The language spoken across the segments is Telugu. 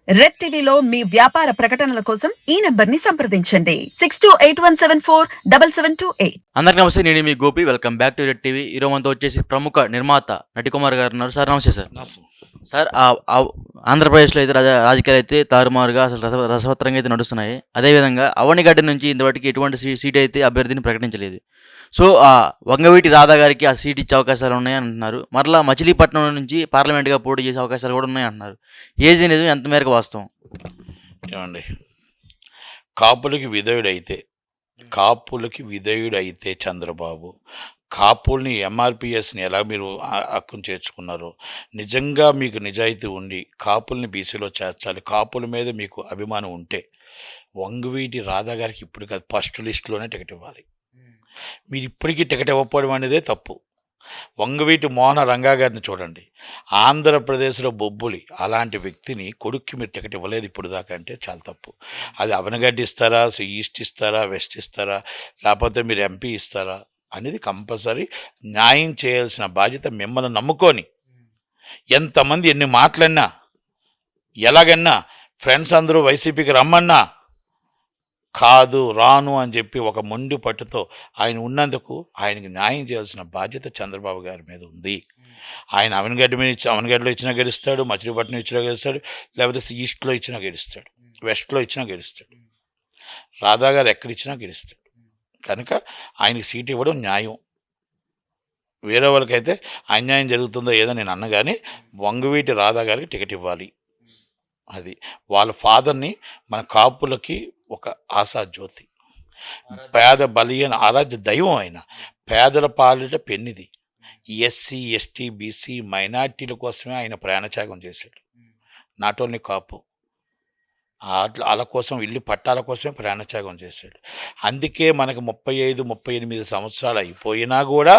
రెడ్ టీవీలో మీ వ్యాపార ప్రకటనల కోసం ఈ నంబర్ ని సంప్రదించండి 6281747728. అందరికీ నమస్తే. నేను మీ Gopi. Welcome back to Red TV. ఈరోజు మనతో వచ్చేసి ప్రముఖ నిర్మాత నటికుమార్ గారు ఉన్నారు. సార్ నమస్తే సార్. సార్ ఆంధ్రప్రదేశ్లో అయితే రాజకీయాలు అయితే తారుమారుగా అసలు రసవత్తరంగా అయితే నడుస్తున్నాయి. అదేవిధంగా అవనిగడ్డ నుంచి ఇంతవరకు ఎటువంటి సీట్ అయితే అభ్యర్థిని ప్రకటించలేదు. సో వంగవీటి రాధా గారికి ఆ సీట్ ఇచ్చే అవకాశాలు ఉన్నాయని అంటున్నారు. మరలా మచిలీపట్నం నుంచి పార్లమెంట్గా పోటీ చేసే అవకాశాలు కూడా ఉన్నాయి అంటున్నారు. ఏది నిజం, ఎంత మేరకు వాస్తవం? ఏమండి, కాపులకి విధేయుడైతే చంద్రబాబు కాపుల్ని ఎంఆర్పిఎస్ని ఎలా మీరు హక్కును చేర్చుకున్నారు? నిజంగా మీకు నిజాయితీ ఉండి కాపుల్ని బీసీలో చేర్చాలి, కాపుల మీద మీకు అభిమానం ఉంటే వంగవీటి రాధా గారికి ఇప్పుడు కాదు, ఫస్ట్ లిస్టులోనే టికెట్ ఇవ్వాలి. మీరు ఇప్పటికీ టికెట్ ఇవ్వకపోవడం అనేదే తప్పు. వంగవీటి మోహన రంగా గారిని చూడండి, ఆంధ్రప్రదేశ్లో బొబ్బులి అలాంటి వ్యక్తిని కొడుక్కి మీరు టికెట్ ఇవ్వలేదు ఇప్పుడు దాకా అంటే చాలా తప్పు. అది అవనగడ్డ ఇస్తారా, ఈస్ట్ ఇస్తారా, వెస్ట్ ఇస్తారా, లేకపోతే మీరు ఎంపీ ఇస్తారా అనేది కంపల్సరీ న్యాయం చేయాల్సిన బాధ్యత మిమ్మల్ని నమ్ముకొని. ఎంతమంది ఎన్ని మాటలన్నా ఎలాగన్నా ఫ్రెండ్స్ అందరూ వైసీపీకి రమ్మన్నా కాదు రాను అని చెప్పి ఒక మొండి పట్టుతో ఆయన ఉన్నందుకు ఆయనకి న్యాయం చేయాల్సిన బాధ్యత చంద్రబాబు గారి మీద ఉంది. ఆయన అవనగడ్డలో ఇచ్చినా గెలుస్తాడు, మచిలీపట్నం ఇచ్చినా గెలుస్తాడు, లేకపోతే ఈస్ట్లో ఇచ్చినా గెలుస్తాడు, వెస్ట్లో ఇచ్చినా గెలుస్తాడు, రాధా గారు ఎక్కడిచ్చినా గెలుస్తాడు. కనుక ఆయనకి సీట్ ఇవ్వడం న్యాయం. వేరే వాళ్ళకైతే అన్యాయం జరుగుతుందో ఏదో నేను అన్న, కానీ వంగవీటి రాధా గారికి టికెట్ ఇవ్వాలి. అది వాళ్ళ ఫాదర్ని మన కాపులకి ఒక ఆశాజ్యోతి, పేద బలియన ఆరాధ్య దైవం. ఆయన పేదల పాలిట పెన్నిది. ఎస్సీ ఎస్టీ బీసీ మైనార్టీల కోసమే ఆయన ప్రాణత్యాగం చేశాడు. నాట్ ఓన్లీ కాపు, వాళ్ళ కోసం ఇల్లు పట్టాల కోసమే ప్రాణత్యాగం చేశాడు. అందుకే మనకు 35-38 సంవత్సరాలు అయిపోయినా కూడా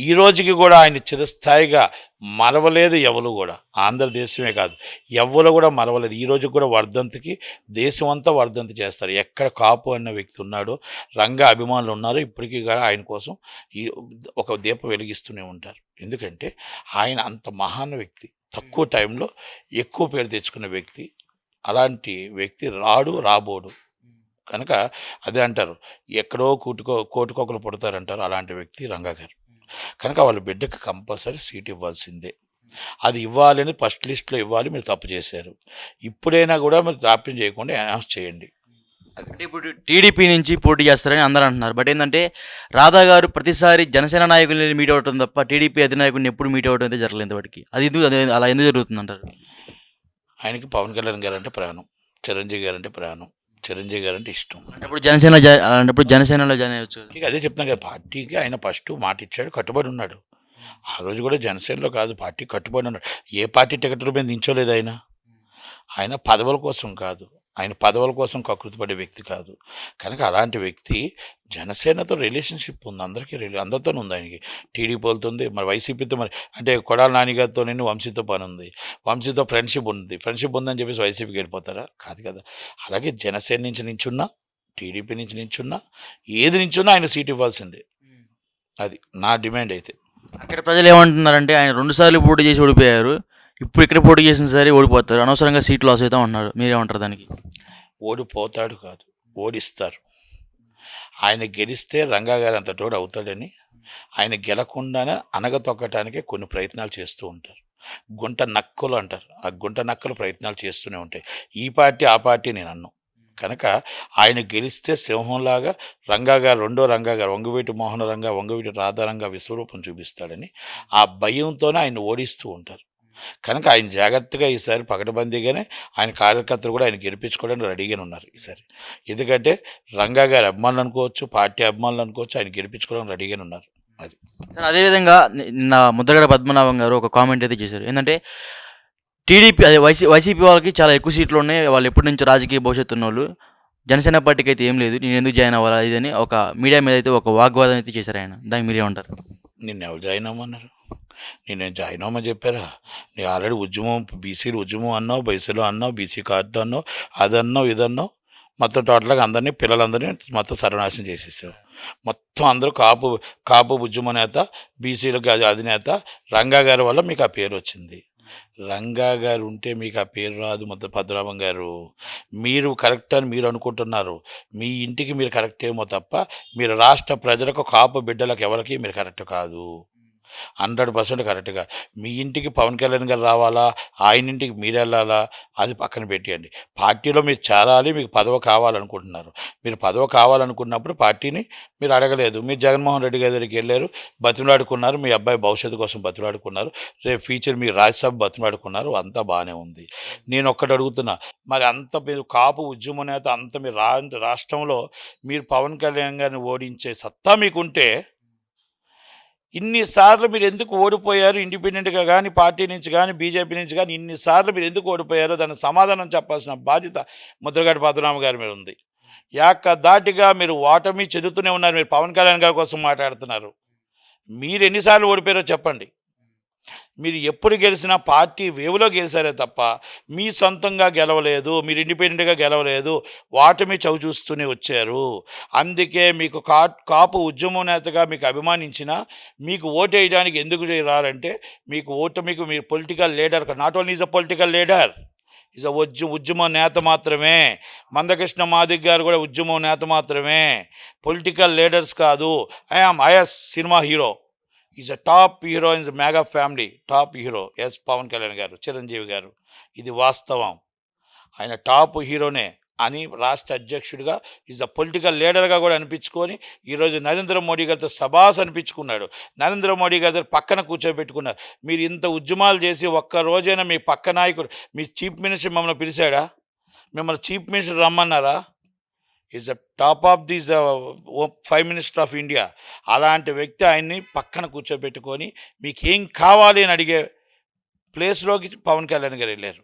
ఈ రోజుకి కూడా ఆయన చిరస్థాయిగా మరవలేదు ఎవరు కూడా. ఆంధ్రదేశమే కాదు, ఎవరు కూడా మరవలేదు. ఈ రోజు కూడా వర్ధంతికి దేశం అంతా వర్ధంతి చేస్తారు. ఎక్కడ కాపు అన్న వ్యక్తి ఉన్నాడో, రంగా అభిమానులు ఉన్నారో, ఇప్పటికీ కూడా ఆయన కోసం ఈ ఒక దీపం వెలిగిస్తూనే ఉంటారు. ఎందుకంటే ఆయన అంత మహాన్ వ్యక్తి, తక్కువ టైంలో ఎక్కువ పేరు తెచ్చుకున్న వ్యక్తి. అలాంటి వ్యక్తి రాబోడు. కనుక అదే అంటారు, ఎక్కడో కోటుకొకరు పుడతారంటారు. అలాంటి వ్యక్తి రంగా గారు. కనుక వాళ్ళ బిడ్డకు కంపల్సరీ సీట్ ఇవ్వాల్సిందే. అది ఇవ్వాలని ఫస్ట్ లిస్ట్లో ఇవ్వాలి. మీరు తప్పు చేశారు. ఇప్పుడైనా కూడా మీరు జాప్యం చేయకుండా అనౌన్స్ చేయండి. అంటే ఇప్పుడు టీడీపీ నుంచి పోటీ చేస్తారని అందరూ అంటున్నారు. బట్ ఏంటంటే రాధా గారు ప్రతిసారి జనసేన నాయకుల్ని మీట్ అవ్వడం తప్ప టీడీపీ అధినాయకుడిని ఎప్పుడు మీట్ అవ్వడం అయితే జరగలేదు ఇంతవరకు. అలా ఎందుకు జరుగుతుంది అంటారు? ఆయనకి పవన్ కళ్యాణ్ గారు అంటే ప్రాణం, చిరంజీవి గారు అంటే ప్రాణం, చిరంజీవి గారు అంటే ఇష్టం. అంటే జనసేనలో జాయిన్ అయ్యొచ్చు. అదే చెప్తున్నాను కదా, పార్టీకి ఆయన ఫస్ట్ మాట ఇచ్చాడు, కట్టుబడి ఉన్నాడు. ఆ రోజు కూడా జనసేనలో కాదు, పార్టీ కట్టుబడి ఉన్నాడు. ఏ పార్టీ టికెట్ల మీద నించోలేదు ఆయన పదవుల కోసం కాదు, ఆయన పదవుల కోసం కకృతిపడే వ్యక్తి కాదు. కనుక అలాంటి వ్యక్తి జనసేనతో రిలేషన్షిప్ ఉంది, అందరితో ఉంది. ఆయనకి టీడీపీ వెళ్తుంది, మరి వైసీపీతో, మరి అంటే కొడాల నానిగారితో వంశీతో పని ఉంది, వంశీతో ఫ్రెండ్షిప్ ఉందని చెప్పేసి వైసీపీకి వెళ్ళిపోతారా? కాదు కదా. అలాగే జనసేన నుంచి నించున్నా, టీడీపీ నుంచి నించున్నా, ఏది నించున్నా ఆయన సీట్ ఇవ్వాల్సిందే. అది నా డిమాండ్. అయితే అక్కడ ప్రజలు ఏమంటున్నారంటే ఆయన 2 సార్లు పోటీ చేసి ఓడిపోయారు, ఇప్పుడు ఇక్కడ పోటీ చేసిన సరే ఓడిపోతారు, అనవసరంగా సీట్ లాస్ అవుతాం అంటున్నారు. మీరేమంటారు దానికి? ఓడిపోతాడు కాదు, ఓడిస్తారు. ఆయన గెలిస్తే రంగా గారు అంతటోడు అవుతాడని ఆయన గెలకుండానే అనగతొక్కటానికే కొన్ని ప్రయత్నాలు చేస్తూ ఉంటారు. గుంట నక్కలు అంటారు, ఆ గుంట నక్కలు ప్రయత్నాలు చేస్తూనే ఉంటాయి. ఈ పార్టీ ఆ పార్టీ నేను అన్ను. కనుక ఆయన గెలిస్తే సింహంలాగా రంగా గారు, రెండో రంగా గారు, వంగవీటి మోహన రంగా, వంగవీటి రాధారంగా విశ్వరూపం చూపిస్తాడని ఆ భయంతోనే ఆయన ఓడిస్తూ ఉంటారు. కనుక ఆయన జాగ్రత్తగా ఈసారి పకడ్బందీగానే ఆయన కార్యకర్తలు కూడా ఆయన గెలిపించుకోవడానికి రెడీగానే ఉన్నారు ఈసారి. ఎందుకంటే రంగా గారి అభిమానులు అనుకోవచ్చు, పార్టీ అభిమానులు అనుకోవచ్చు, ఆయన గెలిపించుకోవడానికి రెడీగానే ఉన్నారు. అది సార్. అదేవిధంగా నిన్న ముద్రగడ పద్మనాభం గారు ఒక కామెంట్ అయితే చేశారు. ఏంటంటే టీడీపీ వైసీపీ వాళ్ళకి చాలా ఎక్కువ సీట్లు ఉన్నాయి, వాళ్ళు ఎప్పటి నుంచో రాజకీయ భవిష్యత్తు ఉన్న వాళ్ళు, జనసేన పార్టీకి అయితే ఏం లేదు, నేను ఎందుకు జాయిన్ అవ్వాలి ఇదని ఒక మీడియా మీద అయితే ఒక వాగ్వాదం అయితే చేశారు ఆయన. దానికి మీరేమంటారు? నిన్ను ఎవరు జాయిన్ అవ్వమన్నారు? నేను జాయిన్ అవ్వమని చెప్పారా? నేను ఆల్రెడీ ఉద్యమం, బీసీలు ఉద్యమం అన్నావు, బీసీలో అన్నావు, బీసీ కార్డు అన్నావు, అదన్నావు, ఇదన్నావు. మొత్తం టోటల్గా అందరినీ, పిల్లలందరినీ మొత్తం సర్వనాశనం చేసేసావు. మొత్తం అందరూ కాపు ఉద్యమ నేత, బీసీలకు అధినేత రంగా గారి వల్ల మీకు ఆ పేరు వచ్చింది. రంగా గారు ఉంటే మీకు ఆ పేరు రాదు పద్మనాభం గారు. మీరు కరెక్ట్ అని మీరు అనుకుంటున్నారు. మీ ఇంటికి మీరు కరెక్ట్ ఏమో తప్ప మీరు రాష్ట్ర ప్రజలకు కాపు బిడ్డలకు ఎవరికి మీరు కరెక్ట్ కాదు. 100% కరెక్ట్గా మీ ఇంటికి పవన్ కళ్యాణ్ గారు రావాలా, ఆయన ఇంటికి మీరు వెళ్ళాలా, అది పక్కన పెట్టేయండి. పార్టీలో మీరు చేరాలి, మీకు పదవి కావాలనుకుంటున్నారు. మీరు పదవి కావాలనుకున్నప్పుడు పార్టీని మీరు అడగలేదు. మీరు జగన్మోహన్ రెడ్డి గారి దగ్గరికి వెళ్ళారు, బతిమలాడుకున్నారు, మీ అబ్బాయి భవిష్యత్తు కోసం బతిమలాడుకున్నారు, రేపు ఫ్యూచర్ మీరు రాజ్యసభ బతిమలాడుకున్నారు, అంతా బాగానే ఉంది. నేను ఒక్కటి అడుగుతున్నా, మరి అంత మీరు కాపు ఉద్యమ నేత, అంత మీరు రాష్ట్రంలో మీరు పవన్ కళ్యాణ్ గారిని ఓడించే సత్తా మీకుంటే ఇన్నిసార్లు మీరు ఎందుకు ఓడిపోయారు? ఇండిపెండెంట్గా కానీ, పార్టీ నుంచి కానీ, బీజేపీ నుంచి కానీ ఇన్నిసార్లు మీరు ఎందుకు ఓడిపోయారో దానికి సమాధానం చెప్పాల్సిన బాధ్యత ముద్రగడ పద్మనాభం గారి మీద ఉంది. దాటిగా మీరు ఓటమి చెందుతూనే ఉన్నారు. మీరు పవన్ కళ్యాణ్ గారి కోసం మాట్లాడుతున్నారు. మీరు ఎన్నిసార్లు ఓడిపోయారో చెప్పండి. మీరు ఎప్పుడు గెలిచినా పార్టీ వేవ్లో గెలిచారే తప్ప మీ సొంతంగా గెలవలేదు, మీరు ఇండిపెండెంట్గా గెలవలేదు, ఓటమి చవి చూస్తూనే వచ్చారు. అందుకే మీకు కాపు ఉద్యమం నేతగా మీకు అభిమానించిన మీకు ఓటు వేయడానికి ఎందుకు రారంటే మీకు ఓటమికి మీరు political leader, not only is a political leader, is a ఉద్యమ నేత మాత్రమే. మందకృష్ణ మాదిక్ గారు కూడా ఉద్యమం నేత మాత్రమే, పొలిటికల్ లీడర్స్ కాదు. I'm is cinema hero, is a top hero in the mega family, top hero as Pawan Kalyan garu, Chiranjeevi గారు. ఇది వాస్తవం. ఆయన టాప్ హీరోనే అని రాష్ట్ర అధ్యక్షుడిగా ఈజ్ అ పొలిటికల్ లీడర్గా కూడా అనిపించుకొని ఈరోజు నరేంద్ర మోడీ గారితో సభాస్ అనిపించుకున్నాడు. నరేంద్ర మోడీ గారి పక్కన కూర్చోబెట్టుకున్నారు. మీరు ఇంత ఉద్యమాలు చేసి ఒక్క రోజైనా మీ పక్క నాయకుడు, మీ చీఫ్ మినిస్టర్ మమ్మల్ని పిలిచాడా? మిమ్మల్ని చీఫ్ మినిస్టర్ రమ్మన్నారా? Is a top of this prime minister of India. అలాంటి వ్యక్తి ఆయన్ని పక్కన కూర్చోబెట్టుకొని మీకు ఏం కావాలి అని అడిగే ప్లేస్లోకి పవన్ కళ్యాణ్ గారు వెళ్ళారు.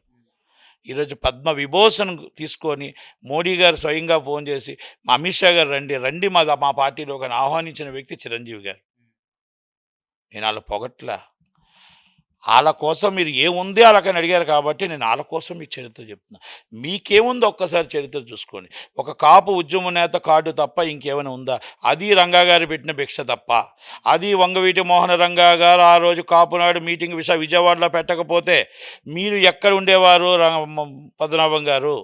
ఈరోజు పద్మ విభూషణ్ తీసుకొని మోడీ గారు స్వయంగా ఫోన్ చేసి మా అమిత్ షా గారు రండి మా పార్టీలో కానీ ఆహ్వానించిన వ్యక్తి చిరంజీవి గారు. నేను వాళ్ళ పొగట్లా, వాళ్ళ కోసం మీరు ఏముంది అలాగని అడిగారు కాబట్టి నేను వాళ్ళ కోసం మీ చరిత్ర చెప్తున్నా. మీకేముందో ఒక్కసారి చరిత్ర చూసుకోండి. ఒక కాపు ఉద్యమ నేత కార్డు తప్ప ఇంకేమైనా ఉందా? అది రంగా గారు పెట్టిన భిక్ష తప్ప. అది వంగవీటి మోహన రంగా గారు ఆ రోజు కాపునాడు మీటింగ్ విజయవాడలో పెట్టకపోతే మీరు ఎక్కడ ఉండేవారు? పద్మనాభం గారు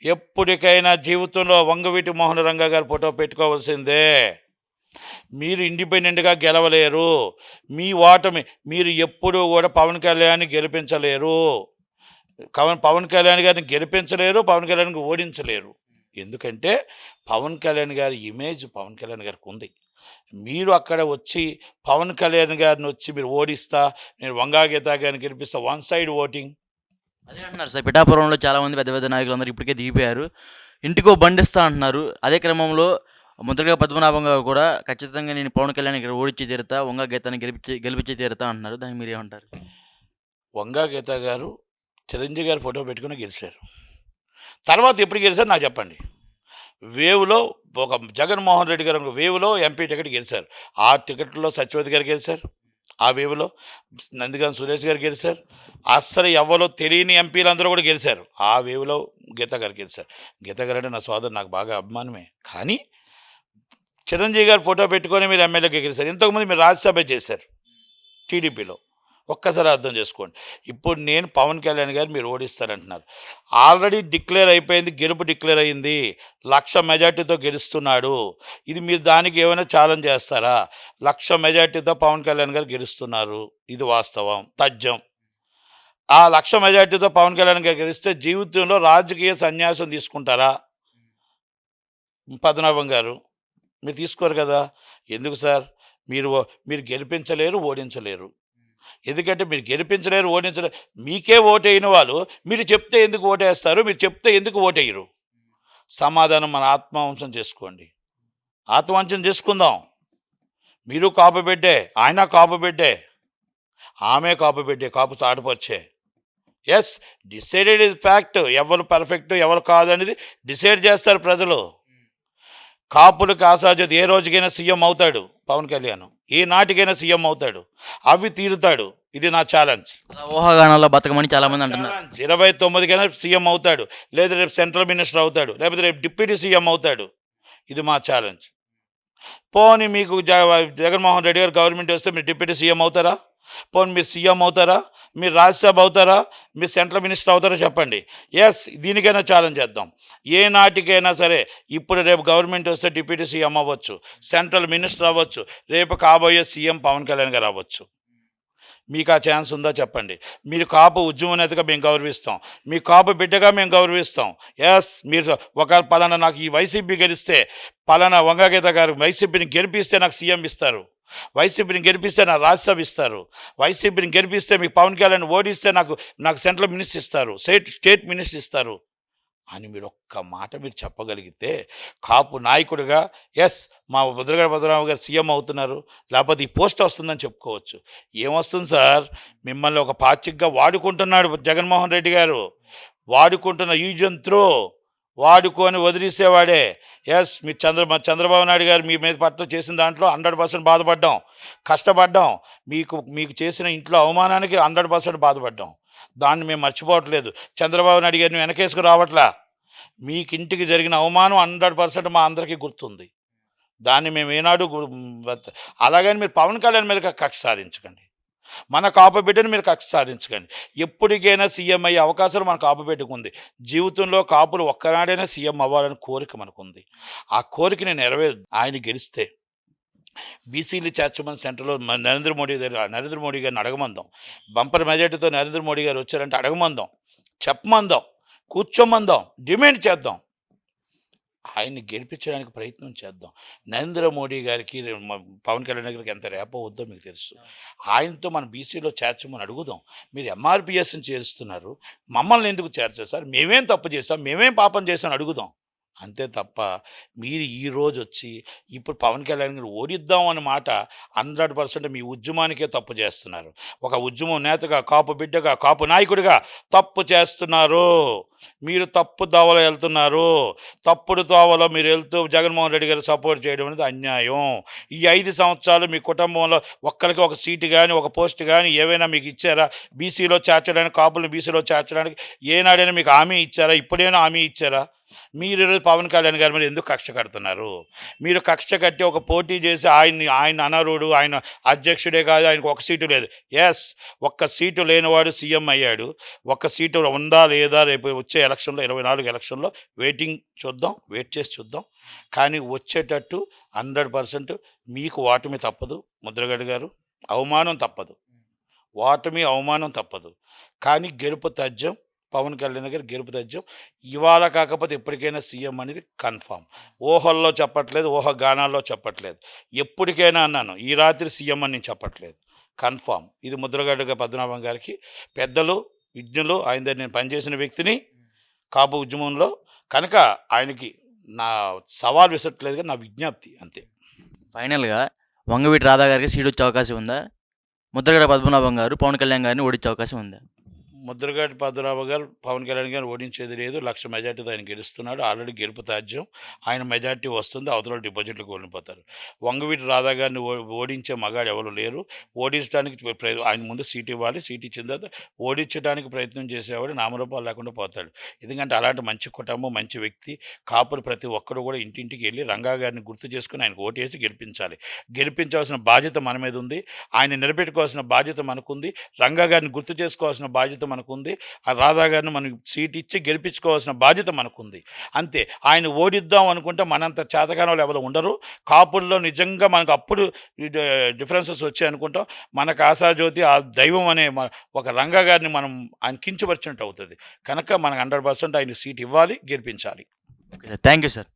ఎప్పటికైనా జీవితంలో వంగవీటి మోహన రంగా గారు ఫోటో పెట్టుకోవాల్సిందే. మీరు ఇండిపెండెంట్గా గెలవలేరు. మీ ఓటమి, మీరు ఎప్పుడూ కూడా పవన్ కళ్యాణ్ని గెలిపించలేరు. పవన్ కళ్యాణ్ గారిని గెలిపించలేరు, పవన్ కళ్యాణ్కి ఓడించలేరు. ఎందుకంటే పవన్ కళ్యాణ్ గారి ఇమేజ్ పవన్ కళ్యాణ్ గారికి ఉంది. మీరు అక్కడ వచ్చి పవన్ కళ్యాణ్ గారిని వచ్చి మీరు ఓడిస్తా, నేను వంగా గీతా గారిని గెలిపిస్తా, వన్ సైడ్ ఓటింగ్. అదే అంటున్నారు సార్, పిఠాపురంలో చాలామంది పెద్ద పెద్ద నాయకులు అందరూ ఇప్పటికే దిగిపోయారు. ఇంటికో బండిస్తా అంటున్నారు. అదే క్రమంలో ముద్రగడ పద్మనాభం గారు కూడా ఖచ్చితంగా నేను పవన్ కళ్యాణ్ ఇక్కడ ఓడించి తీరుతా, వంగా గీతాన్ని గెలిపించి తీరుతా అంటున్నారు. దానికి మీరు ఏమంటారు? వంగా గీత గారు చిరంజీవి గారు ఫోటో పెట్టుకుని గెలిచారు. తర్వాత ఎప్పుడు గెలిచారు నాకు చెప్పండి. వేవ్లో ఒక జగన్మోహన్ రెడ్డి గారు వేవ్లో ఎంపీ టికెట్ గెలిచారు. ఆ టికెట్లో సత్యవతి గారు గెలిచారు. ఆ వేవ్లో నందిగాం సురేష్ గారు గెలిచారు. అస్సలు ఎవరో తెలియని ఎంపీలు అందరూ కూడా గెలిచారు. ఆ వేవ్లో గీత గారు గెలిచారు. గీత గారు అంటే నా సోదరు, నాకు బాగా అభిమానమే. కానీ చిరంజీవి గారు ఫోటో పెట్టుకొని మీరు ఎమ్మెల్యేగా గెలిచారు. ఇంతకుముందు మీరు రాజ్యసభ చేశారు టీడీపీలో. ఒక్కసారి అర్థం చేసుకోండి. ఇప్పుడు నేను పవన్ కళ్యాణ్ గారు మీరు ఓడిస్తారంటున్నారు. ఆల్రెడీ డిక్లేర్ అయిపోయింది, గెలుపు డిక్లేర్ అయింది. 1,00,000 మెజార్టీతో గెలుస్తున్నాడు. ఇది మీరు దానికి ఏమైనా ఛాలెంజ్ చేస్తారా? 1,00,000 మెజార్టీతో పవన్ కళ్యాణ్ గారు గెలుస్తున్నారు. ఇది వాస్తవం, తథ్యం. ఆ 1,00,000 మెజార్టీతో పవన్ కళ్యాణ్ గారు గెలిస్తే జీవితంలో రాజకీయ సన్యాసం తీసుకుంటారా? పద్మనాభం గారు మీరు తీసుకోరు కదా. ఎందుకు సార్? మీరు గెలిపించలేరు, ఓడించలేరు. ఎందుకంటే మీరు గెలిపించలేరు, ఓడించలేరు. మీకే ఓటైన వాళ్ళు మీరు చెప్తే ఎందుకు ఓటేస్తారు? మీరు చెప్తే ఎందుకు ఓటేయరు? సమాధానం మన ఆత్మవంశం చేసుకోండి. ఆత్మవంశం చేసుకుందాం. మీరు కాపు బిడ్డే, ఆయన కాపు బిడ్డే, ఆమె కాపు బిడ్డే, కాపు సాటుపరిచే. Yes, decided is fact. ఎవరు పర్ఫెక్ట్ ఎవరు కాదనేది డిసైడ్ చేస్తారు ప్రజలు. కాపులకు ఆశాజ్యోతి, ఏ రోజుకైనా సీఎం అవుతాడు పవన్ కళ్యాణ్, ఏ నాటికైనా సీఎం అవుతాడు, అవి తీరుతాడు. ఇది నా ఛాలెంజ్. ఊహాగానాల్లో బతకమని చాలామంది అంటున్నారు. 29కైనా సీఎం అవుతాడు, లేదా రేపు సెంట్రల్ మినిస్టర్ అవుతాడు, లేకపోతే రేపు డిప్యూటీ సీఎం అవుతాడు. ఇది మా ఛాలెంజ్. పోనీ మీకు జగన్మోహన్ రెడ్డి గారు గవర్నమెంట్ వస్తే మీరు డిప్యూటీ సీఎం అవుతారా? పోనీ మీరు సీఎం అవుతారా, మీరు రాజ్యసభ అవుతారా, మీరు సెంట్రల్ మినిస్టర్ అవుతారా చెప్పండి. ఎస్, దీనికైనా ఛాలెంజ్ చేద్దాం. ఏ నాటికైనా సరే ఇప్పుడు రేపు గవర్నమెంట్ వస్తే డిప్యూటీ సీఎం అవ్వచ్చు, సెంట్రల్ మినిస్టర్ అవ్వచ్చు, రేపు కాబోయే సీఎం పవన్ కళ్యాణ్ గారు అవ్వచ్చు. మీకు ఆ ఛాన్స్ ఉందా చెప్పండి. మీరు కాపు ఉద్యమ నేతగా మేము గౌరవిస్తాం, మీ కాపు బిడ్డగా మేము గౌరవిస్తాం. ఎస్, మీరు ఒకవేళ పలానా నాకు ఈ వైసీపీ గెలిస్తే, పలానా వంగగీత గారు వైసీపీని గెలిపిస్తే నాకు సీఎం ఇస్తారు, వైసీపీని గెలిపిస్తే నాకు రాజ్యసభ ఇస్తారు, వైసీపీని గెలిపిస్తే మీకు పవన్ కళ్యాణ్ ఓడిస్తే నాకు సెంట్రల్ మినిస్టర్ ఇస్తారు, స్టేట్ మినిస్టర్ ఇస్తారు అని మీరు ఒక్క మాట మీరు చెప్పగలిగితే, కాపు నాయకుడిగా ఎస్ మా ముద్రగడ పద్మనాభం గారు సీఎం అవుతున్నారు, లేకపోతే ఈ పోస్ట్ వస్తుందని చెప్పుకోవచ్చు. ఏమొస్తుంది సార్, మిమ్మల్ని ఒక పాచికగా వాడుకుంటున్నాడు జగన్మోహన్ రెడ్డి గారు, వాడుకుంటున్న యూజ్ అండ్ త్రో, వాడుకొని వదిలేసేవాడే. ఎస్, మీ చంద్రబాబు నాయుడు గారు మీ మీద పట్ల చేసిన దాంట్లో 100% బాధపడ్డాం, కష్టపడ్డాం, మీకు చేసిన ఇంట్లో అవమానానికి 100% బాధపడ్డాం. దాన్ని మేము మర్చిపోవట్లేదు. చంద్రబాబు నాయుడు గారిని వెనకేసుకు రావట్లా. మీకు ఇంటికి జరిగిన అవమానం 100% మా అందరికీ గుర్తుంది. దాన్ని మేము ఏనాడు అలాగని మీరు పవన్ కళ్యాణ్ మీద కక్ష సాధించకండి, మన కాపు బిడ్డను మీరు కక్ష సాధించకండి. ఎప్పటికైనా సీఎం అయ్యే అవకాశాలు మన కాపు బిడ్డకు ఉంది. జీవితంలో కాపులు ఒక్కనాడైనా సీఎం అవ్వాలని కోరిక మనకుంది. ఆ కోరికని ఆయన గెలిస్తే బీసీలు చేర్చమని సెంటర్లో నరేంద్ర మోడీ గారిని అడగమందాం. బంపర్ మెజార్టీతో నరేంద్ర మోడీ గారు వచ్చారంటే అడగమందాం, చెప్పమందాం, కూర్చోమందాం, డిమాండ్ చేద్దాం, ఆయన్ని గెలిపించడానికి ప్రయత్నం చేద్దాం. నరేంద్ర మోడీ గారికి పవన్ కళ్యాణ్ గారికి ఎంత రేపో వద్దో మీకు తెలుసు. ఆయనతో మన బీసీలో చేర్చమని అడుగుదాం. మీరు ఎంఆర్పిఎస్ని చేరుస్తున్నారు, మమ్మల్ని ఎందుకు చేర్చారు సార్, మేమేం తప్పు చేస్తాం, మేమేం పాపం చేస్తామని అడుగుదాం. అంతే తప్ప మీరు ఈరోజు వచ్చి ఇప్పుడు పవన్ కళ్యాణ్ గారు ఓడిద్దాం అన్న మాట 100% మీ ఉద్యమానికే తప్పు చేస్తున్నారు. ఒక ఉద్యమం నేతగా, కాపు బిడ్డగా, కాపు నాయకుడిగా తప్పు చేస్తున్నారు. మీరు తప్పు దోవలో వెళ్తున్నారు. తప్పుడు దోవలో మీరు వెళ్తూ జగన్మోహన్ రెడ్డి గారు సపోర్ట్ చేయడం అనేది అన్యాయం. ఈ 5 సంవత్సరాలు మీ కుటుంబంలో ఒక్కరికి ఒక సీటు కానీ, ఒక పోస్ట్ కానీ ఏవైనా మీకు ఇచ్చారా? బీసీలో చేర్చడానికి, కాపులను బీసీలో చేర్చడానికి ఏనాడైనా మీకు హామీ ఇచ్చారా? ఇప్పుడైనా హామీ ఇచ్చారా? మీరు ఈరోజు పవన్ కళ్యాణ్ గారి మీద ఎందుకు కక్ష కడుతున్నారు? మీరు కక్ష కట్టి ఒక పోటీ చేసి ఆయన అనర్హుడు, ఆయన అధ్యక్షుడే కాదు, ఆయనకు ఒక సీటు లేదు. ఎస్, ఒక్క సీటు లేనివాడు సీఎం అయ్యాడు. ఒక్క సీటు ఉందా లేదా రేపు వచ్చే ఎలక్షన్లో 24 ఎలక్షన్లో వెయిట్ చేసి చూద్దాం. కానీ వచ్చేటట్టు 100% మీకు ఓటమి తప్పదు. ముద్రగడ గారు, అవమానం తప్పదు, అవమానం తప్పదు. కానీ గెలుపు తథ్యం, పవన్ కళ్యాణ్ గారు గెలుపు తథ్యం. ఇవాళ కాకపోతే ఎప్పటికైనా సీఎం అనేది కన్ఫామ్. ఊహల్లో చెప్పట్లేదు, ఊహాగానాల్లో చెప్పట్లేదు. ఎప్పటికైనా అన్నాను, ఈ రాత్రి సీఎం అని నేను చెప్పట్లేదు, కన్ఫామ్. ఇది ముద్రగడ పద్మనాభం గారికి పెద్దలు, విజ్ఞులు, ఆయన దగ్గర నేను పనిచేసిన వ్యక్తిని కాపు ఉద్యమంలో, కనుక ఆయనకి నా సవాల్ విసట్లేదు, కానీ నా విజ్ఞప్తి అంతే. ఫైనల్గా వంగవీటి రాధా గారికి సీట్ వచ్చే అవకాశం ఉందా? ముద్రగడ పద్మనాభం గారు పవన్ కళ్యాణ్ గారిని ఓడించే అవకాశం ఉందా? ముద్రగడ పద్మనాభం గారు పవన్ కళ్యాణ్ గారిని ఓడించేది లేదు. 1,00,000 మెజార్టీతో ఆయన గెలుస్తున్నాడు. ఆల్రెడీ గెలుపు తాజ్యం. ఆయన మెజార్టీ వస్తుంది, అవతల డిపాజిట్లు కోల్పోతారు. వంగవీటి రాధా గారిని ఓడించే మగాడు ఎవరు లేరు. ఓడించడానికి ఆయన ముందు సీట్ ఇవ్వాలి, సీట్ ఇచ్చిన తర్వాత ఓడించడానికి ప్రయత్నం చేసేవాడు నామరూపాలు లేకుండా పోతాడు. ఎందుకంటే అలాంటి మంచి కుటుంబం, మంచి వ్యక్తి. కాపులు ప్రతి ఒక్కరు కూడా ఇంటింటికి వెళ్ళి రంగా గారిని గుర్తు చేసుకుని ఆయనకు ఓటేసి గెలిపించాలి. గెలిపించాల్సిన బాధ్యత మన మీద ఉంది. ఆయన నిలబెట్టుకోవాల్సిన బాధ్యత మనకుంది. రంగా గారిని గుర్తు చేసుకోవాల్సిన బాధ్యత మనకుంది. ఆ రాధా గారిని మనకు సీట్ ఇచ్చి గెలిపించుకోవాల్సిన బాధ్యత మనకుంది. అంతే. ఆయన ఓడిద్దాం అనుకుంటే మనంత చేతకాని ఎవరు ఉండరు. కాపుల్లో నిజంగా మనకు అప్పుడు డిఫరెన్సెస్ వచ్చాయి అనుకుంటాం. మనకు ఆశాజ్యోతి, ఆ దైవం అనే ఒక రంగా గారిని మనం ఆయన కించపరిచినట్టు అవుతుంది. కనుక మనకు 100% ఆయన సీట్ ఇవ్వాలి, గెలిపించాలి. Okay sir, thank you sir.